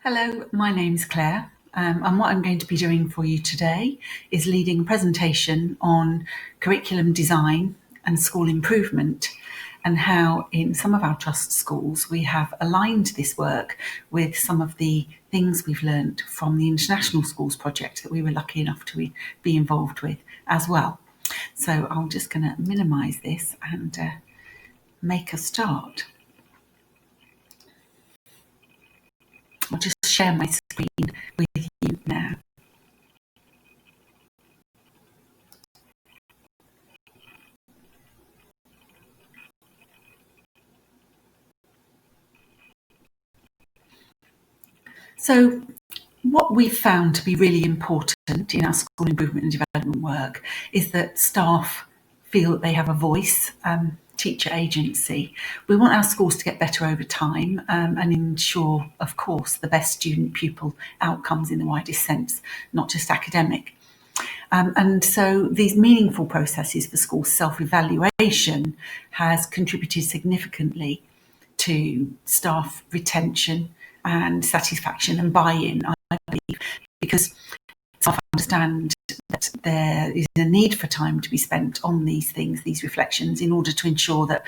Hello, my name's Claire, and what I'm going to be doing for you today is leading a presentation on curriculum design and school improvement, and how in some of our trust schools we have aligned this work with some of the things we've learnt from the International Schools project that we were lucky enough to be involved with as well. So I'm just going to minimise this and make a start. I'll just share my screen with you now. So what we've found to be really important in our school improvement and development work is that staff feel that they have a voice, teacher agency. We want our schools to get better over time and ensure, of course, the best student-pupil outcomes in the widest sense, not just academic. And so these meaningful processes for school self-evaluation has contributed significantly to staff retention and satisfaction and buy-in, I believe, because staff understand that there is a need for time to be spent on these things, these reflections, in order to ensure that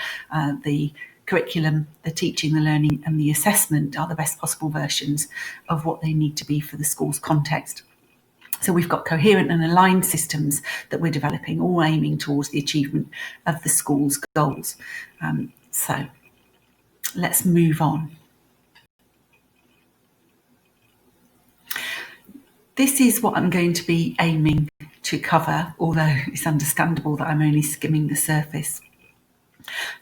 the curriculum, the teaching, the learning and the assessment are the best possible versions of what they need to be for the school's context. So we've got coherent and aligned systems that we're developing, all aiming towards the achievement of the school's goals. So let's move on. This is what I'm going to be aiming to cover, although it's understandable that I'm only skimming the surface.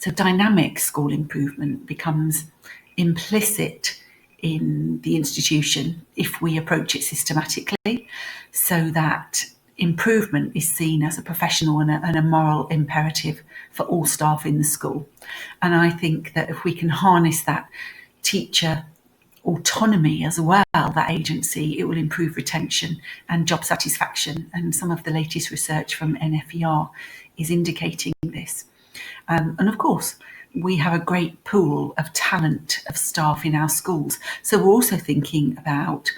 So dynamic school improvement becomes implicit in the institution if we approach it systematically, so that improvement is seen as a professional and a moral imperative for all staff in the school. And I think that if we can harness that teacher autonomy as well, that agency, it will improve retention and job satisfaction. And some of the latest research from NFER is indicating this. And of course, we have a great pool of talent of staff in our schools. So we're also thinking about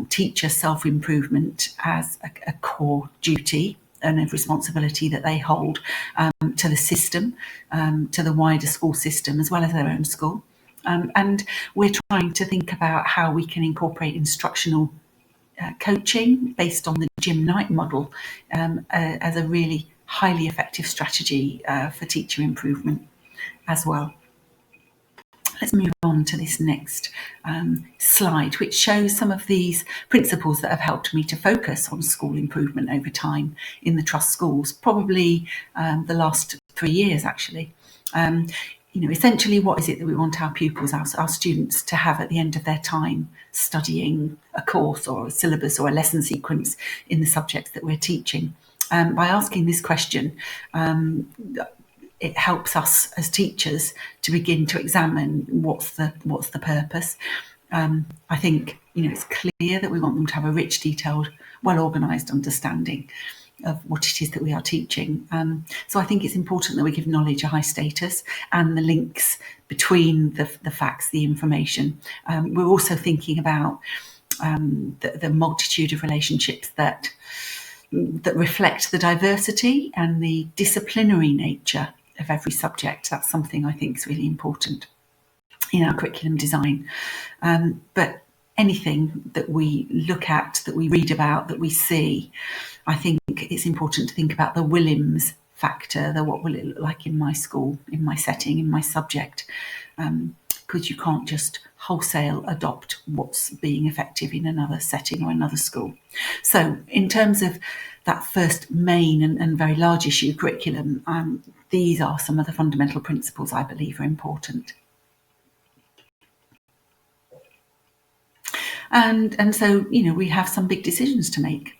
teacher self-improvement as a core duty and a responsibility that they hold to the system, to the wider school system, as well as their own school. And we're trying to think about how we can incorporate instructional coaching based on the Jim Knight model as a really highly effective strategy for teacher improvement as well. Let's move on to this next slide, which shows some of these principles that have helped me to focus on school improvement over time in the trust schools, probably the last 3 years actually. Essentially, what is it that we want our pupils, our students, to have at the end of their time studying a course or a syllabus or a lesson sequence in the subjects that we're teaching? By asking this question, it helps us as teachers to begin to examine what's the purpose. I think it's clear that we want them to have a rich, detailed, well-organised understanding of what it is that we are teaching. So I think it's important that we give knowledge a high status and the links between the facts, the information. We're also thinking about the multitude of relationships that reflect the diversity and the disciplinary nature of every subject. That's something I think is really important in our curriculum design. But anything that we look at, that we read about, that we see, I think it's important to think about the Williams factor, what will it look like in my school, in my setting, in my subject, because you can't just wholesale adopt what's being effective in another setting or another school. So in terms of that first main and very large issue, curriculum, these are some of the fundamental principles I believe are important. And so, we have some big decisions to make.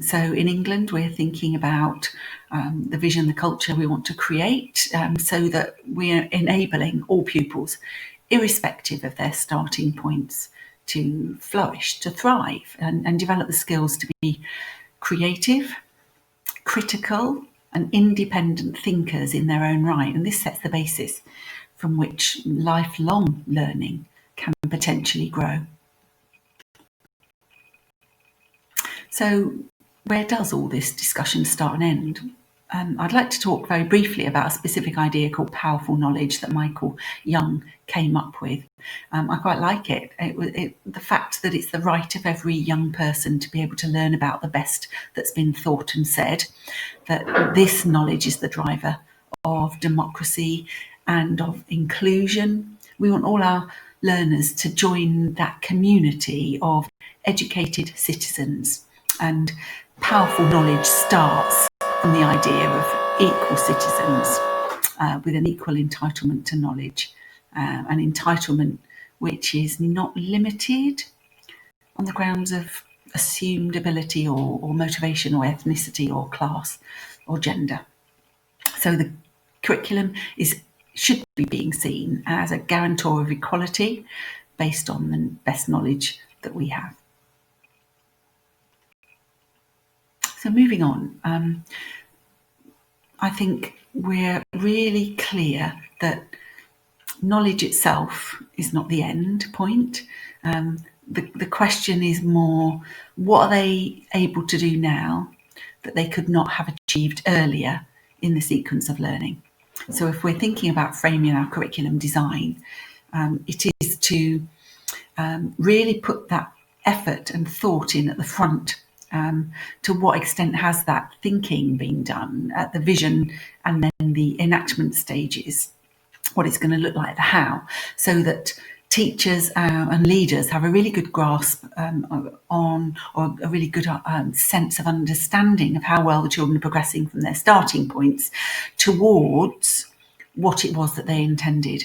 So in England, we're thinking about the vision, the culture we want to create, so that we're enabling all pupils, irrespective of their starting points, to flourish, to thrive, and develop the skills to be creative, critical, and independent thinkers in their own right. And this sets the basis from which lifelong learning can potentially grow. So where does all this discussion start and end? I'd like to talk very briefly about a specific idea called powerful knowledge that Michael Young came up with. I quite like it. The fact that it's the right of every young person to be able to learn about the best that's been thought and said, that this knowledge is the driver of democracy and of inclusion. We want all our learners to join that community of educated citizens, and powerful knowledge starts from the idea of equal citizens with an equal entitlement to knowledge, an entitlement which is not limited on the grounds of assumed ability or motivation or ethnicity or class or gender. So the curriculum should be being seen as a guarantor of equality based on the best knowledge that we have. So moving on, I think we're really clear that knowledge itself is not the end point. The question is more, what are they able to do now that they could not have achieved earlier in the sequence of learning? So if we're thinking about framing our curriculum design, it is to really put that effort and thought in at the front. To what extent has that thinking been done at the vision and then the enactment stages, what it's going to look like, the how, so that teachers and leaders have a really good grasp on, or a really good sense of understanding of how well the children are progressing from their starting points towards what it was that they intended.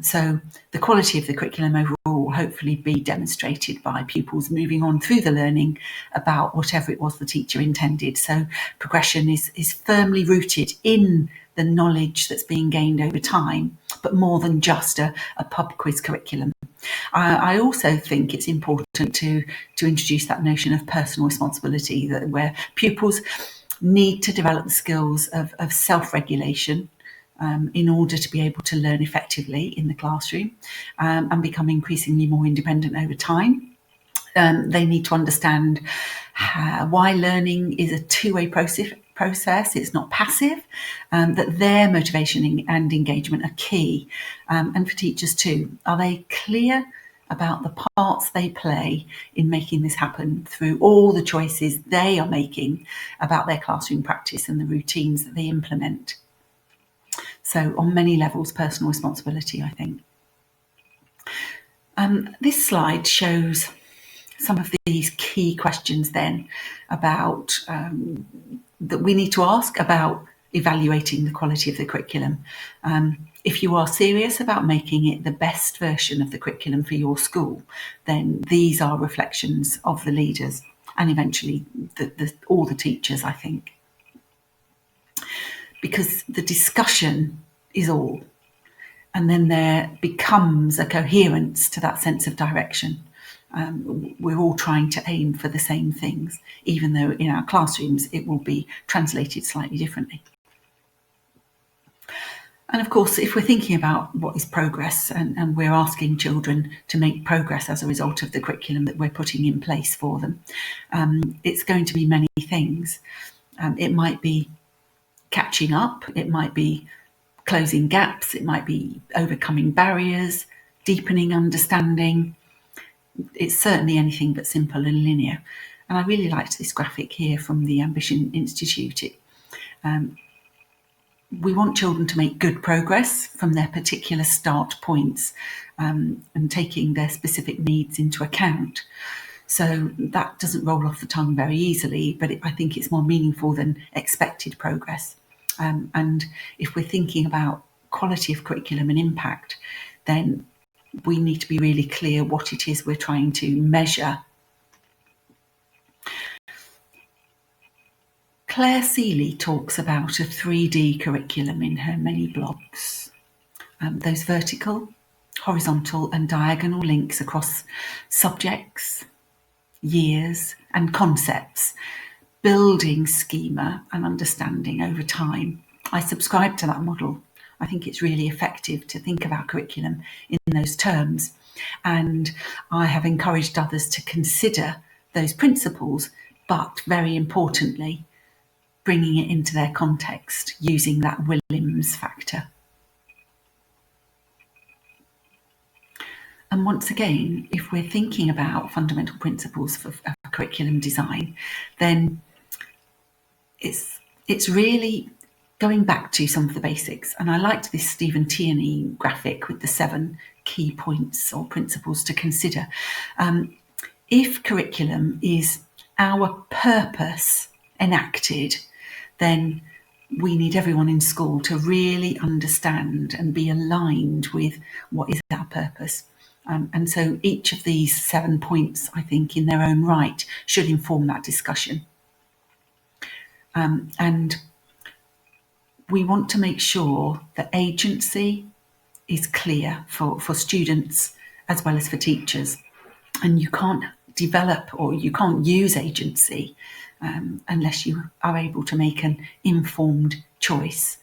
So the quality of the curriculum overall will hopefully be demonstrated by pupils moving on through the learning about whatever it was the teacher intended. So progression is firmly rooted in the knowledge that's being gained over time, but more than just a pub quiz curriculum. I also think it's important to introduce that notion of personal responsibility, that where pupils need to develop the skills of self-regulation in order to be able to learn effectively in the classroom and become increasingly more independent over time. They need to understand why learning is a two-way process. It's not passive, that their motivation and engagement are key. And for teachers too, are they clear about the parts they play in making this happen through all the choices they are making about their classroom practice and the routines that they implement? So on many levels, personal responsibility, I think. This slide shows some of these key questions then about that we need to ask about evaluating the quality of the curriculum. If you are serious about making it the best version of the curriculum for your school, then these are reflections of the leaders and eventually all the teachers, I think. Because the discussion is all, and then there becomes a coherence to that sense of direction. We're all trying to aim for the same things, even though in our classrooms it will be translated slightly differently. And of course, if we're thinking about what is progress and we're asking children to make progress as a result of the curriculum that we're putting in place for them, it's going to be many things. It might be catching up, it might be closing gaps, it might be overcoming barriers, deepening understanding. It's certainly anything but simple and linear. And I really liked this graphic here from the Ambition Institute. We want children to make good progress from their particular start points and taking their specific needs into account. So that doesn't roll off the tongue very easily, but I think it's more meaningful than expected progress. And if we're thinking about quality of curriculum and impact, then we need to be really clear what it is we're trying to measure. Clare Seeley talks about a 3D curriculum in her many blogs. Those vertical, horizontal and diagonal links across subjects, years and concepts, building schema and understanding over time. I subscribe to that model. I think it's really effective to think of our curriculum in those terms. And I have encouraged others to consider those principles but very importantly, bringing it into their context using that Williams factor. And once again, if we're thinking about fundamental principles for curriculum design, then it's really going back to some of the basics. And I liked this Stephen Tierney graphic with the 7 key points or principles to consider. If curriculum is our purpose enacted, then we need everyone in school to really understand and be aligned with what is our purpose. And so each of these 7 points, I think, in their own right, should inform that discussion. And we want to make sure that agency is clear for students as well as for teachers. And you can't develop or you can't use agency unless you are able to make an informed choice.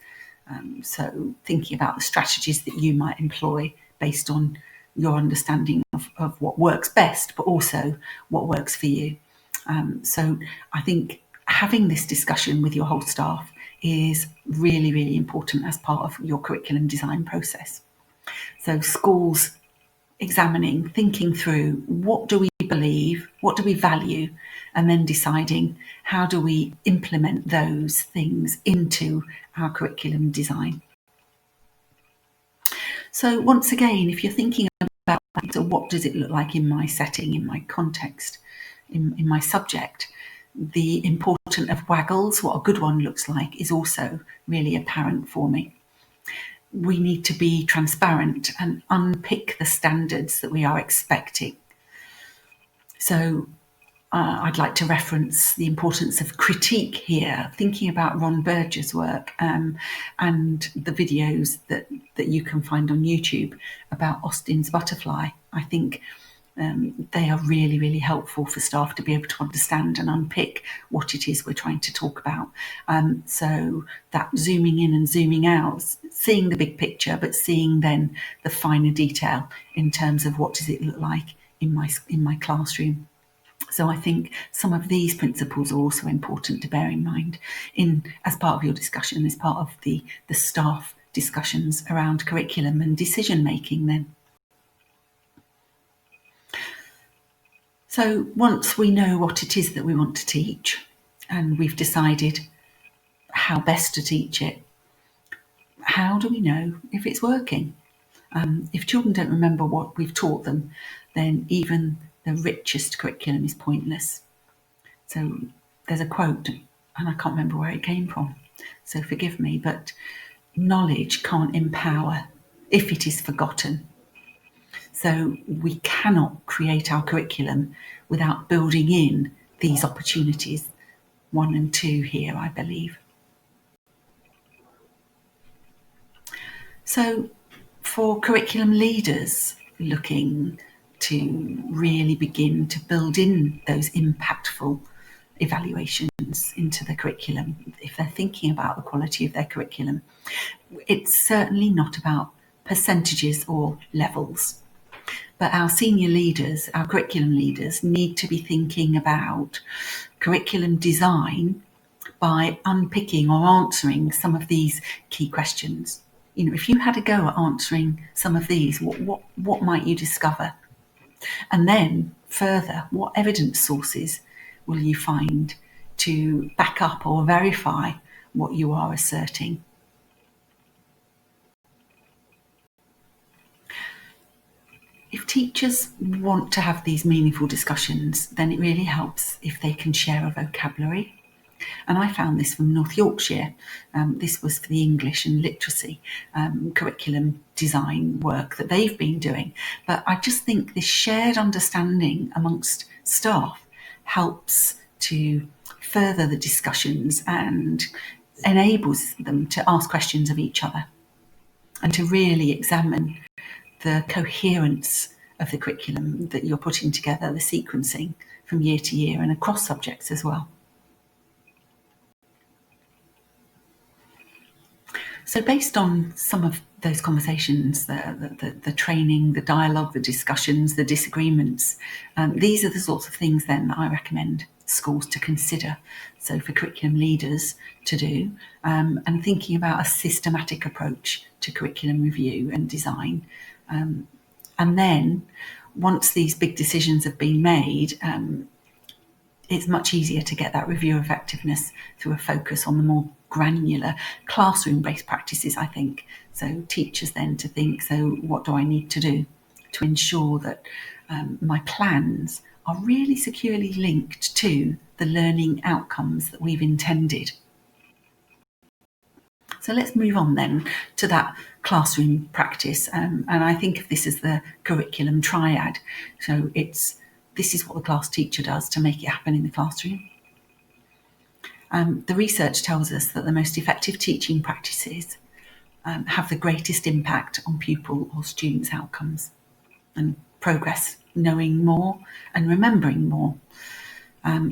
So thinking about the strategies that you might employ based on your understanding of what works best, but also what works for you. So I think having this discussion with your whole staff is really, really important as part of your curriculum design process. So schools examining, thinking through, what do we believe, what do we value, and then deciding how do we implement those things into our curriculum design. So once again, if you're thinking about so what does it look like in my setting, in my context, in my subject, the importance of waggles, what a good one looks like, is also really apparent for me. We need to be transparent and unpick the standards that we are expecting. So I'd like to reference the importance of critique here, thinking about Ron Berger's work and the videos that you can find on YouTube about Austin's butterfly. I think they are really, really helpful for staff to be able to understand and unpick what it is we're trying to talk about. So that zooming in and zooming out, seeing the big picture, but seeing then the finer detail in terms of what does it look like in my classroom. So I think some of these principles are also important to bear in mind as part of your discussion, as part of the staff discussions around curriculum and decision making then. So once we know what it is that we want to teach and we've decided how best to teach it, how do we know if it's working? If children don't remember what we've taught them, then even the richest curriculum is pointless. So there's a quote, and I can't remember where it came from, so forgive me, but knowledge can't empower if it is forgotten. So we cannot create our curriculum without building in these opportunities, 1 and 2 here, I believe. So for curriculum leaders looking to really begin to build in those impactful evaluations into the curriculum, if they're thinking about the quality of their curriculum, it's certainly not about percentages or levels. But our senior leaders, our curriculum leaders, need to be thinking about curriculum design by unpicking or answering some of these key questions. You know, if you had a go at answering some of these, what might you discover? And then further, what evidence sources will you find to back up or verify what you are asserting? If teachers want to have these meaningful discussions, then it really helps if they can share a vocabulary. And I found this from North Yorkshire. This was for the English and literacy curriculum design work that they've been doing. But I just think this shared understanding amongst staff helps to further the discussions and enables them to ask questions of each other and to really examine the coherence of the curriculum that you're putting together, the sequencing from year to year and across subjects as well. So based on some of those conversations, the training, the dialogue, the discussions, the disagreements, these are the sorts of things then that I recommend schools to consider, so for curriculum leaders to do, and thinking about a systematic approach to curriculum review and design. And then once these big decisions have been made, it's much easier to get that review effectiveness through a focus on the more granular classroom-based practices, I think. So teachers then to think, so what do I need to do to ensure that my plans are really securely linked to the learning outcomes that we've intended. So let's move on then to that classroom practice. And I think of this as the curriculum triad. So this is what the class teacher does to make it happen in the classroom. The research tells us that the most effective teaching practices have the greatest impact on pupil or students' outcomes and progress, knowing more and remembering more.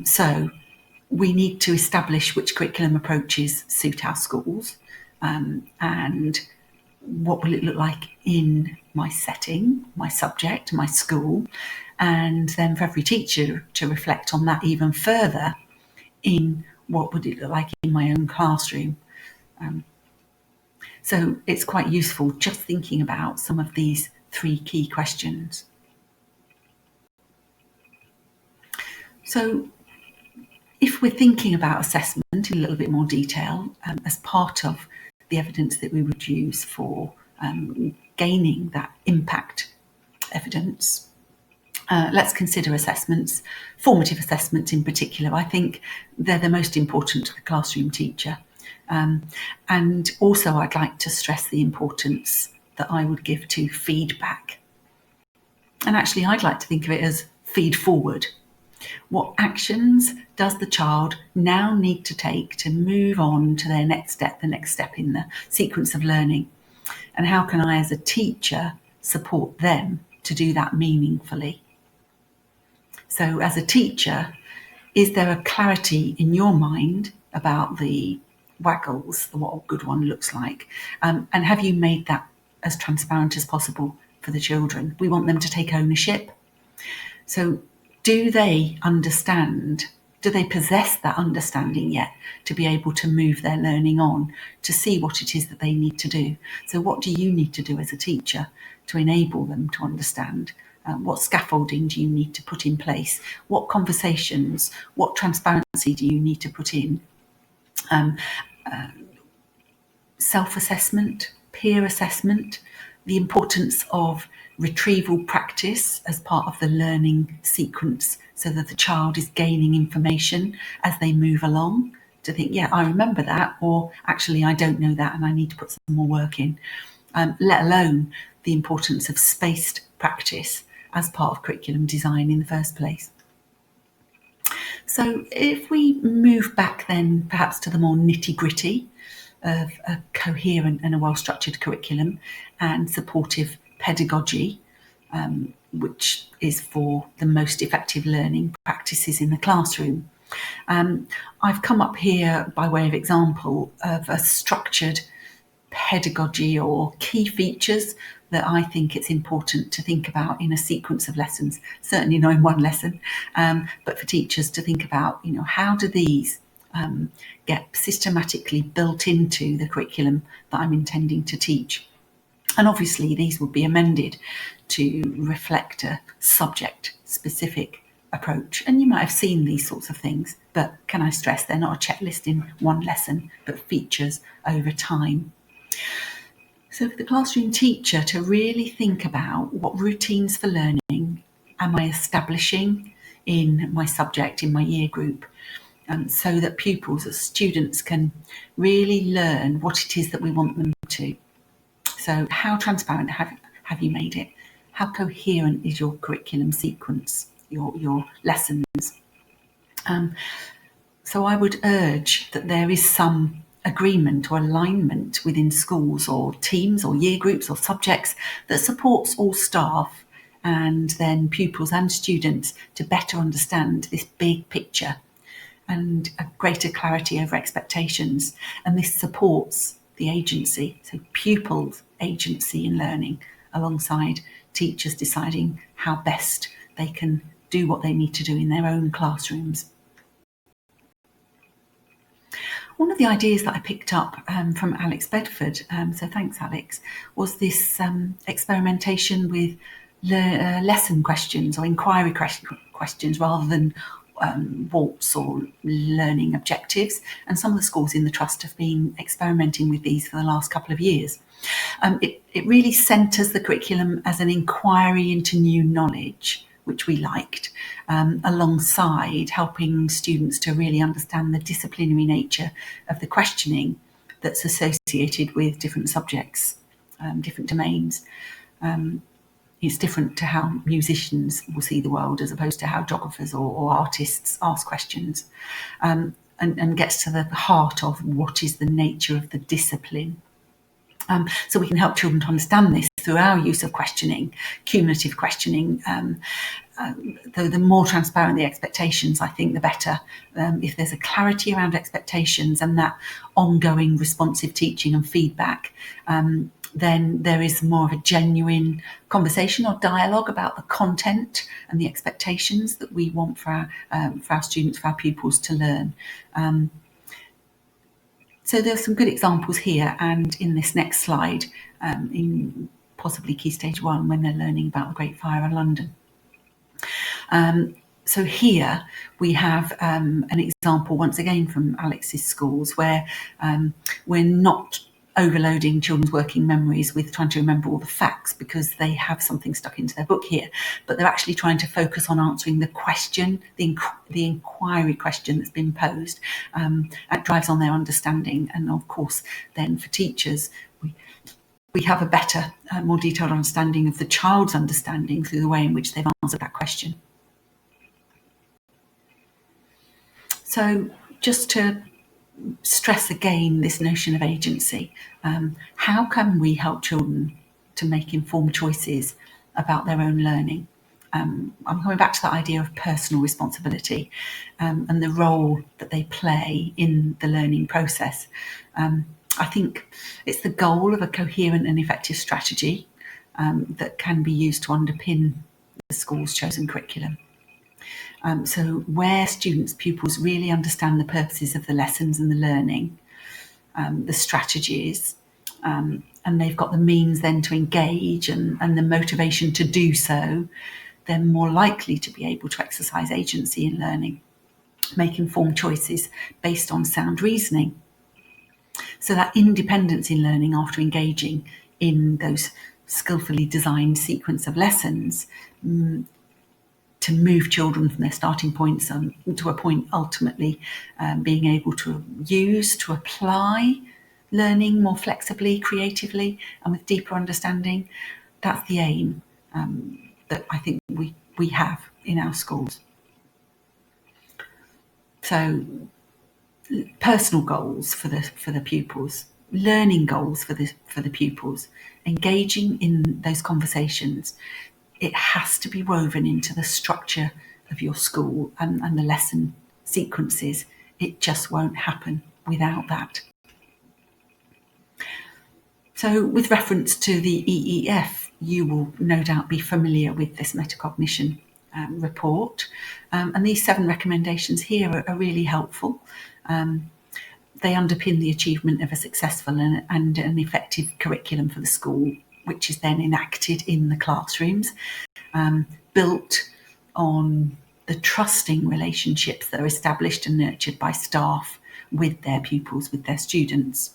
So we need to establish which curriculum approaches suit our schools, and what will it look like in my setting, my subject, my school, and then for every teacher to reflect on that even further in what would it look like in my own classroom. So it's quite useful just thinking about some of these 3 key questions. So if we're thinking about assessment in a little bit more detail, as part of the evidence that we would use for gaining that impact evidence, let's consider assessments, formative assessments in particular. I think they're the most important to the classroom teacher. And also I'd like to stress the importance that I would give to feedback. And actually I'd like to think of it as feed forward. What actions does the child now need to take to move on to their next step, the next step in the sequence of learning? And how can I as a teacher support them to do that meaningfully? So as a teacher, is there a clarity in your mind about the waggles, what a good one looks like? And have you made that as transparent as possible for the children? We want them to take ownership. So do they understand? Do they possess that understanding yet to be able to move their learning on, to see what it is that they need to do? So what do you need to do as a teacher to enable them to understand? What scaffolding do you need to put in place? What conversations, what transparency do you need to put in? Self-assessment, peer assessment, the importance of retrieval practice as part of the learning sequence so that the child is gaining information as they move along, to think, yeah, I remember that, or actually I don't know that and I need to put some more work in, let alone the importance of spaced practice as part of curriculum design in the first place. So if we move back then perhaps to the more nitty-gritty of a coherent and a well-structured curriculum and supportive pedagogy, which is for the most effective learning practices in the classroom. I've come up here by way of example of a structured pedagogy or key features that I think it's important to think about in a sequence of lessons, certainly not in one lesson, but for teachers to think about, how do these get systematically built into the curriculum that I'm intending to teach? And obviously these will be amended to reflect a subject-specific approach. And you might have seen these sorts of things, but can I stress they're not a checklist in one lesson, but features over time. So for the classroom teacher to really think about what routines for learning am I establishing in my subject, in my year group, so that pupils or students can really learn what it is that we want them to. So how transparent have you made it? How coherent is your curriculum sequence, your lessons? So I would urge that there is some agreement or alignment within schools or teams or year groups or subjects that supports all staff and then pupils and students to better understand this big picture and a greater clarity over expectations. And this supports the agency, so pupils' agency in learning, alongside teachers deciding how best they can do what they need to do in their own classrooms. One of the ideas that I picked up from Alex Bedford, so thanks Alex, was this experimentation with lesson questions or inquiry questions rather than waltz or learning objectives. And some of the schools in the Trust have been experimenting with these for the last couple of years. It really centres the curriculum as an inquiry into new knowledge, which we liked, alongside helping students to really understand the disciplinary nature of the questioning that's associated with different subjects, different domains. It's different to how musicians will see the world as opposed to how geographers or artists ask questions, and gets to the heart of what is the nature of the discipline. So we can help children to understand this through our use of questioning, cumulative questioning. The more transparent the expectations, I think, the better. If there's a clarity around expectations and that ongoing responsive teaching and feedback, then there is more of a genuine conversation or dialogue about the content and the expectations that we want for our students, for our pupils to learn. So there's some good examples here, and in this next slide, in possibly Key Stage 1, when they're learning about the Great Fire of London. So here we have an example, once again, from Alex's schools, where we're not overloading children's working memories with trying to remember all the facts because they have something stuck into their book here, but they're actually trying to focus on answering the question, the inquiry question that's been posed. That drives on their understanding, and of course then for teachers we have a better, more detailed understanding of the child's understanding through the way in which they've answered that question. So just to stress again this notion of agency, how can we help children to make informed choices about their own learning? I'm coming back to that idea of personal responsibility and the role that they play in the learning process. I think it's the goal of a coherent and effective strategy that can be used to underpin the school's chosen curriculum. So where pupils really understand the purposes of the lessons and the learning, the strategies, and they've got the means then to engage and the motivation to do so, they're more likely to be able to exercise agency in learning, make informed choices based on sound reasoning. So that independence in learning after engaging in those skillfully designed sequence of lessons to move children from their starting points to a point ultimately being able to use, to apply learning more flexibly, creatively, and with deeper understanding. That's the aim that I think we have in our schools. So personal goals for the pupils, learning goals for the pupils, engaging in those conversations. It has to be woven into the structure of your school and the lesson sequences. It just won't happen without that. So with reference to the EEF, you will no doubt be familiar with this metacognition report. And these 7 recommendations here are really helpful. They underpin the achievement of a successful and an effective curriculum for the school, which is then enacted in the classrooms, built on the trusting relationships that are established and nurtured by staff with their pupils, with their students.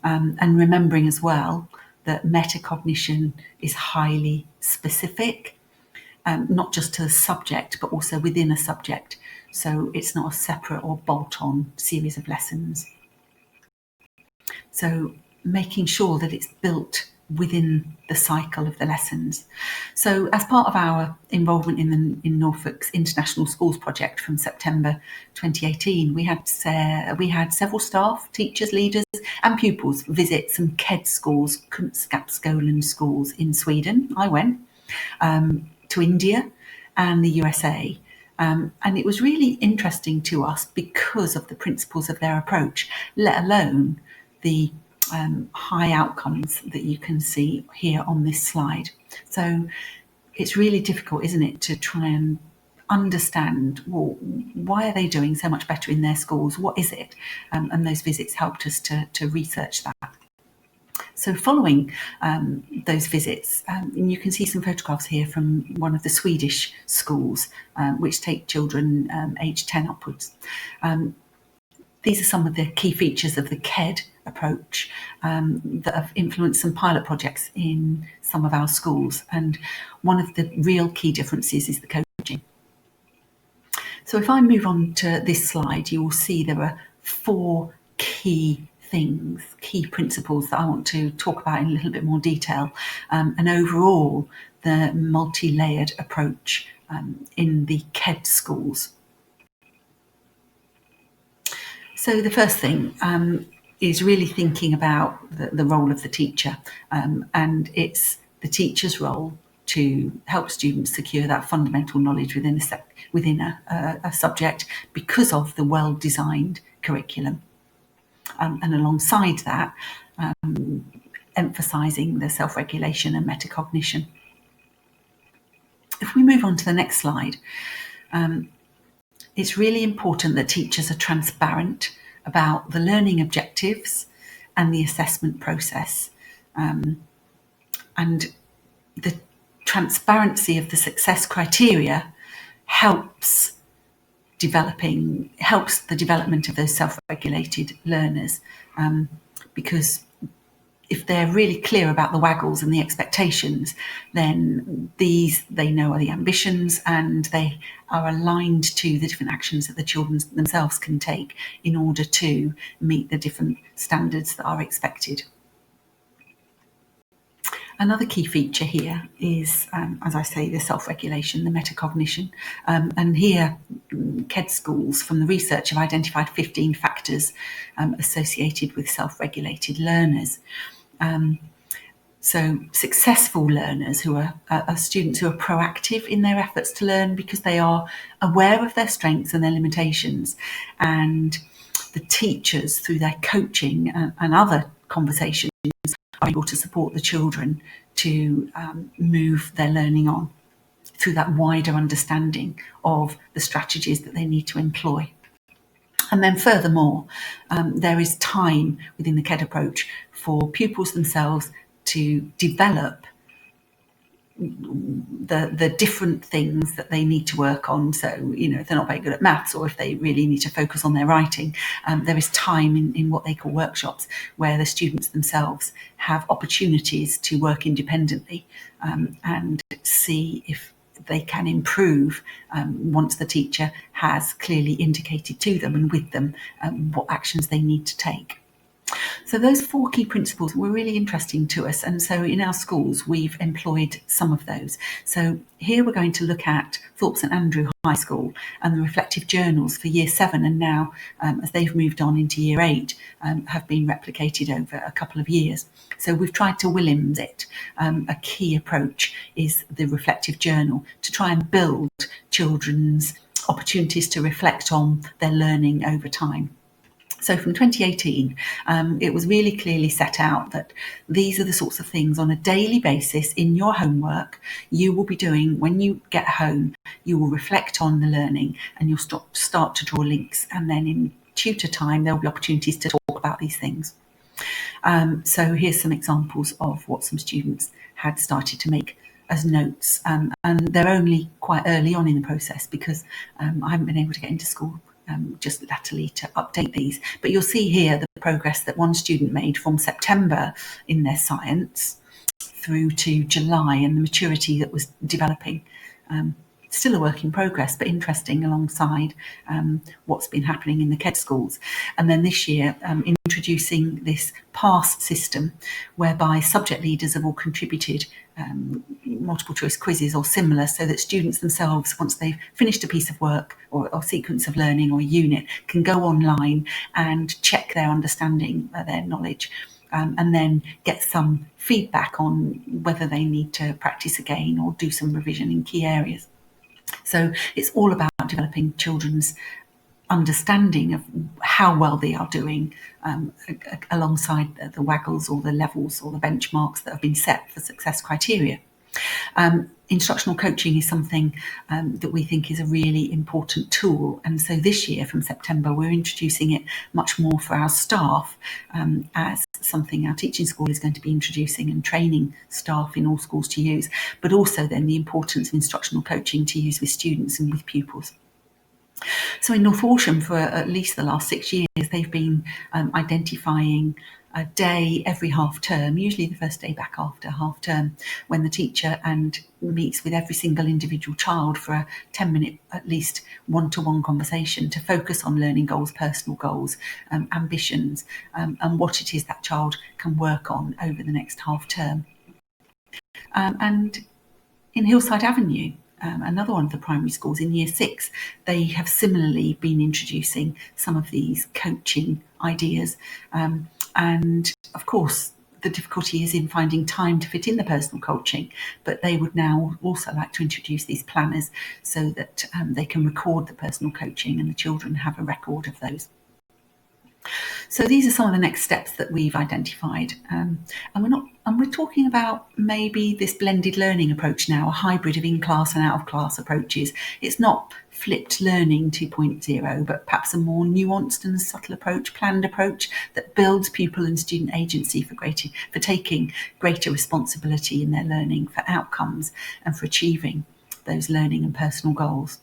And remembering as well that metacognition is highly specific, not just to the subject, but also within a subject. So it's not a separate or bolt-on series of lessons. So making sure that it's built within the cycle of the lessons. So as part of our involvement in Norfolk's International Schools project from September 2018, we had several staff, teachers, leaders and pupils visit some KED schools, Kunskapsskolan schools in Sweden. I went to India and the USA. And it was really interesting to us because of the principles of their approach, let alone the high outcomes that you can see here on this slide. So it's really difficult, isn't it, to try and understand, well, why are they doing so much better in their schools? What is it? And those visits helped us to research that. So following those visits, and you can see some photographs here from one of the Swedish schools, which take children aged 10 upwards. These are some of the key features of the KED approach that have influenced some pilot projects in some of our schools. And one of the real key differences is the coaching. So if I move on to this slide, you will see there are 4 key things, key principles that I want to talk about in a little bit more detail. And overall, the multi-layered approach in the KED schools. So the first thing is really thinking about the role of the teacher, and it's the teacher's role to help students secure that fundamental knowledge within a subject because of the well-designed curriculum. And alongside that, emphasising the self-regulation and metacognition. If we move on to the next slide, it's really important that teachers are transparent about the learning objectives and the assessment process. And the transparency of the success criteria helps the development of those self-regulated learners, because if they're really clear about the waggles and the expectations, then they know are the ambitions, and they are aligned to the different actions that the children themselves can take in order to meet the different standards that are expected. Another key feature here is, as I say, the self-regulation, the metacognition. And here, KED schools from the research have identified 15 factors associated with self-regulated learners. So successful learners who are students who are proactive in their efforts to learn because they are aware of their strengths and their limitations, and the teachers, through their coaching and other conversations, are able to support the children to move their learning on through that wider understanding of the strategies that they need to employ. And then furthermore, there is time within the KED approach for pupils themselves to develop the different things that they need to work on. So, if they're not very good at maths, or if they really need to focus on their writing, there is time in what they call workshops where the students themselves have opportunities to work independently and see if they can improve once the teacher has clearly indicated to them and with them what actions they need to take. So those 4 key principles were really interesting to us, and so in our schools we've employed some of those. So here we're going to look at Thorpe St Andrew High School and the reflective journals for Year 7, and now as they've moved on into Year 8 have been replicated over a couple of years. So we've tried to Williams it. A key approach is the reflective journal to try and build children's opportunities to reflect on their learning over time. So from 2018, it was really clearly set out that these are the sorts of things on a daily basis in your homework you will be doing when you get home. You will reflect on the learning and you'll start to draw links. And then in tutor time, there'll be opportunities to talk about these things. So here's some examples of what some students had started to make as notes. And they're only quite early on in the process because I haven't been able to get into school just latterly to update these. But you'll see here the progress that one student made from September in their science through to July, and the maturity that was developing. Still a work in progress, but interesting alongside what's been happening in the KED schools. And then this year, introducing this pass system whereby subject leaders have all contributed multiple choice quizzes or similar, so that students themselves, once they've finished a piece of work or sequence of learning or a unit, can go online and check their understanding, their knowledge, and then get some feedback on whether they need to practice again or do some revision in key areas. So it's all about developing children's understanding of how well they are doing alongside the waggles or the levels or the benchmarks that have been set for success criteria. Instructional coaching is something that we think is a really important tool, and so this year from September we're introducing it much more for our staff as something our teaching school is going to be introducing and training staff in all schools to use, but also then the importance of instructional coaching to use with students and with pupils. So in North Horsham, for at least the last 6 years, they've been identifying a day every half term, usually the first day back after half term, when the teacher meets with every single individual child for a 10-minute, at least one-to-one conversation to focus on learning goals, personal goals, ambitions, and what it is that child can work on over the next half term. And in Hillside Avenue, another one of the primary schools in year 6, they have similarly been introducing some of these coaching ideas. And of course, the difficulty is in finding time to fit in the personal coaching, but they would now also like to introduce these planners so that they can record the personal coaching and the children have a record of those. So these are some of the next steps that we've identified, and we're talking about maybe this blended learning approach now, a hybrid of in-class and out-of-class approaches. It's not flipped learning 2.0, but perhaps a more nuanced and subtle approach, planned approach that builds pupil and student agency for taking greater responsibility in their learning, for outcomes, and for achieving those learning and personal goals.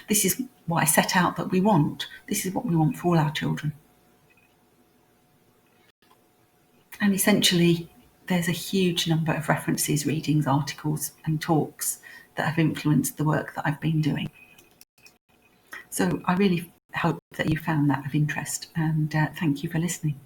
This is what I set out that we want. This is what we want for all our children. And essentially, there's a huge number of references, readings, articles, and talks that have influenced the work that I've been doing. So I really hope that you found that of interest, and thank you for listening.